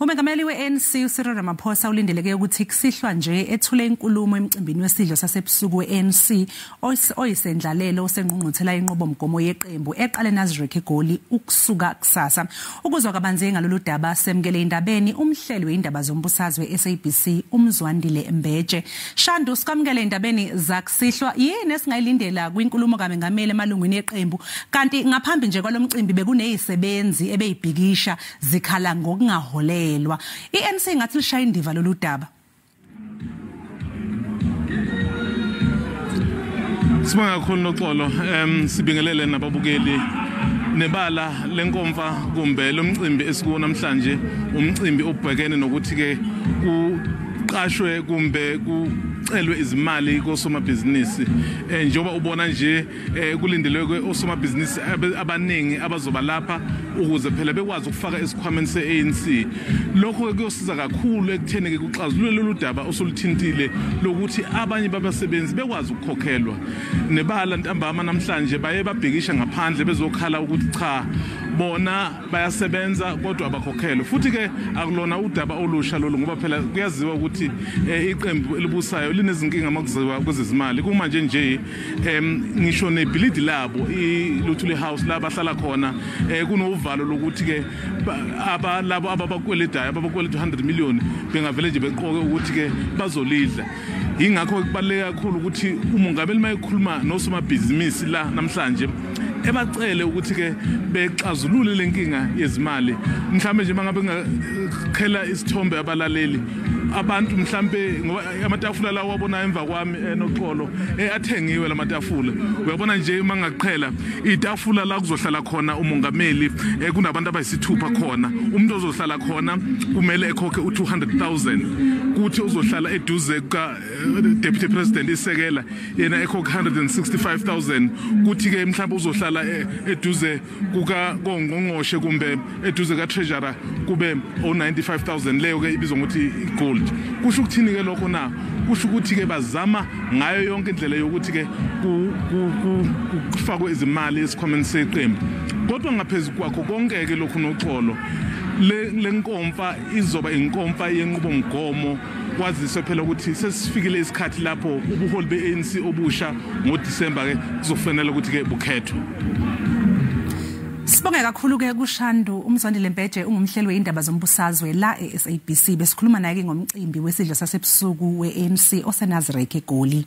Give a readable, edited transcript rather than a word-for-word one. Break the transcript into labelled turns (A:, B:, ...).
A: Umengameli weANC uCyril Ramaphosa ulindeleke ukuthi kusihlwa nje ethule inkulumo emcimbini wesidlo sasebusuku weANC oyisendlalelo sengqngquthela inqubomgomo yeqembu eqala eNasrec eGoli ukusuka kusasa. Ukuzwa kabanzi ngaloludaba semukela ezindabeni umhleli weindaba zombusazwe SABC umzwandile Shandu sikamukela ezindabeni zakusihlwa yini esingayilindela kwinkulumo kaMengameli emalungwini yeqembu kanti ngaphambi nje kwalomcimbi bekunezisebenzi ebeyibhikisha zikhala ngokungaholelwa iANC ngathi lishaya indiva lolu daba.
B: Sibonga kakhulu noxolo sibingelele nababukeli nebala lenkomfa kumbe lomcimbi esikuwo namhlanje umcimbi obhekene nokuthi ke uqashwe kumbe kucelwe izimali kosomabhizinisi njengoba ubona nje kulindeleke osomabhizinisi abaningi abazoba lapha ukuze phela bekwazi ukufaka esikhwameni seANC. Lokho kuyosiza kakhulu ekutheni ke kuxazulule lolu daba osoluthintile lokuthi abanye babasebenzi bekwazi ukukhokhelwa nebala ntambama namhlanje baye babhekisha ngaphandle bezokhala ukuthi cha bona bayasebenza kodwa abakhokhelwa futhi ke akulona udaba olusha lolu ngoba phela kuyaziwa ukuthi iqembu elibusayo linezinkinga makuziwa kwezezimali kuma nje ngisho nebhilidi labo iluthule house la bahlala khona kunovalo lokuthi ke labo ababakweledayo ababakweleda 100 million bengavele nje beqoke ukuthi ke bazolidla. Ingakho kubaleka kakhulu ukuthi umongameli mayekhuluma nosomabhizinisi la namhlanje ebacele ukuthi ke bexazulule lenkinga yezimali mhlambe nje mangabe ngakhela isithombe abalaleli abantu mhlambe ngoba amatafula lawo wabona emva kwami noxolo athengiwe lamatafula uyabona nje mangaqhela itafula la kuzohlala khona umongameli kunabantu abayisithupha khona umuntu ozohlala khona kumele ekhokhe u200,000 kuthi uzohlala eduze ka deputy president isekela yena ekhokhe 165,000 kuthi ke mhlawumbe uzohlala eduze kuka ngongqongqoshe kumbe eduze ka treasurer kube o95,000 leyo ke ibizwa ukuthi iGoli. Kusho ukuthini ke lokho na kusho ukuthi ke bazama ngayo yonke indlela yokuthi ke kufakwe izimali esikhwameni seqembu kodwa ngaphezulu kwakho konke ke lokho noxolo lenkomfa izoba inkomfa yenqubomgomo kwaziswe phela ukuthi sesifikile isikhathi lapho ubuholi beANC obusha ngoDisemba ke kuzofanele ukuthi ke bukhethwe.
A: Sibonge kakhulu ke kuShandu umzwandile ungumhleli weindaba zombusazwe la eSABC besikhuluma naye ngomcimbi wesidlo sasebusuku weANC oseNasrec eGoli.